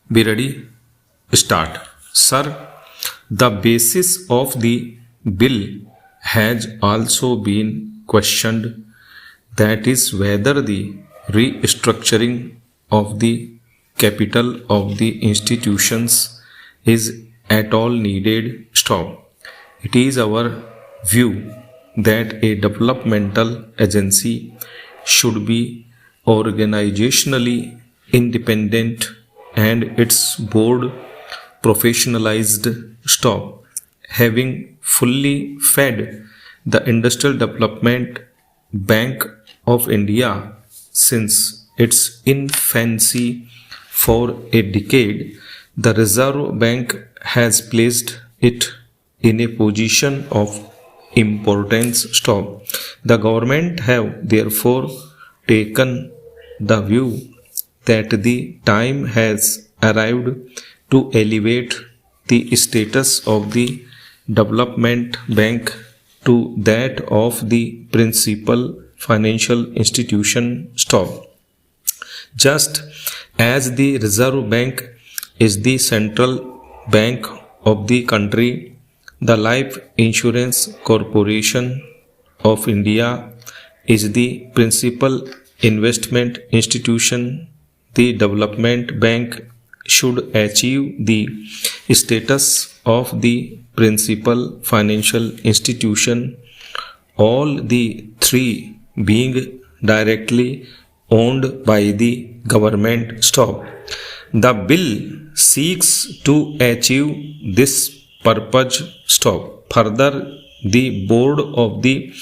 Be ready? Start. Sir, the basis of the bill has also been questioned. That is whether the restructuring of the capital of the institutions is at all needed. Stop. It is our view that a developmental agency should be organizationally independent and its board professionalized. Stop. Having fully fed the Industrial Development Bank of India since its infancy for a decade, the Reserve Bank has placed it in a position of importance. Stop. The government have therefore taken the view that the time has arrived to elevate the status of the development bank to that of the principal financial institution. Stop. Just as the Reserve Bank is the central bank of the country, the Life Insurance Corporation of India is the principal investment institution. The development bank should achieve the status of the principal financial institution, all the three being directly owned by the government. Stop. The bill seeks to achieve this purpose. Stop. Further, the board of the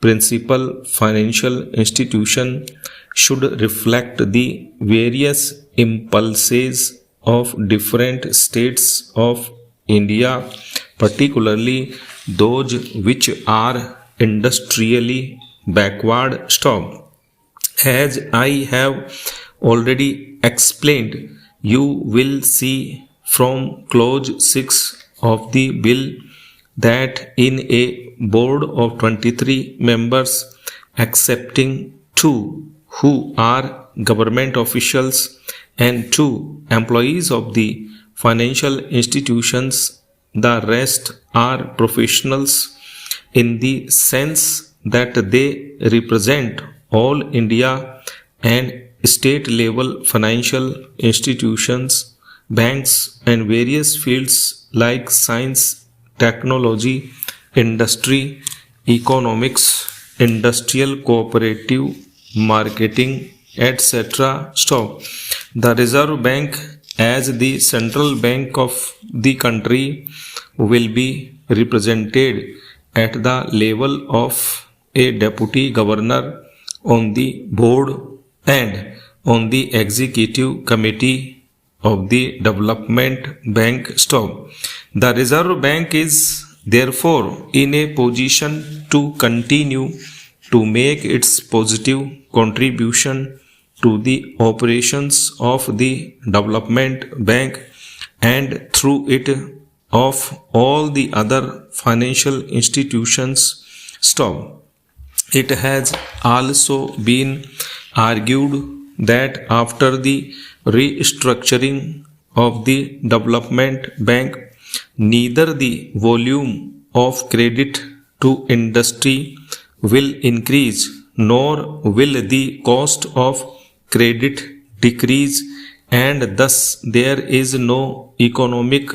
principal financial institution should reflect the various impulses of different states of India, particularly those which are industrially backward. Stop. As I have already explained, you will see from clause 6 of the bill that in a board of 23 members, excepting 2 who are government officials and 2 employees of the financial institutions, the rest are professionals in the sense that they represent all India and state level financial institutions, banks, and various fields like science, technology, industry, economics, industrial cooperative, marketing, etc. Stop. The Reserve Bank, as the central bank of the country, will be represented at the level of a deputy governor on the board and on the executive committee of the development bank. Stop. The Reserve Bank is therefore in a position to continue to make its positive contribution to the operations of the development bank and through it of all the other financial institutions. Stop. It has also been argued that after the restructuring of the development bank, neither the volume of credit to industry will increase nor will the cost of credit decrease, and thus there is no economic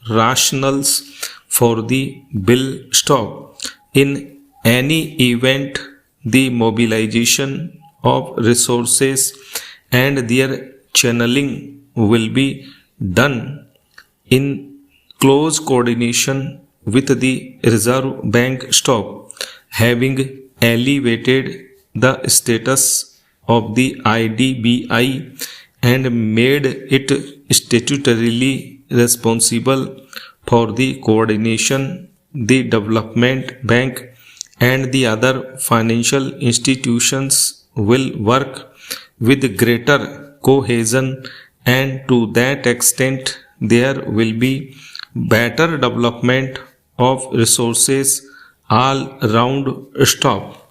rationales for the bill. Stop. In any event, the mobilization of resources and their channeling will be done in close coordination with the Reserve Bank. Stop. Having elevated the status of the IDBI and made it statutorily responsible for the coordination, the development bank and the other financial institutions will work with greater cohesion, and to that extent there will be better development of resources all round. Stop.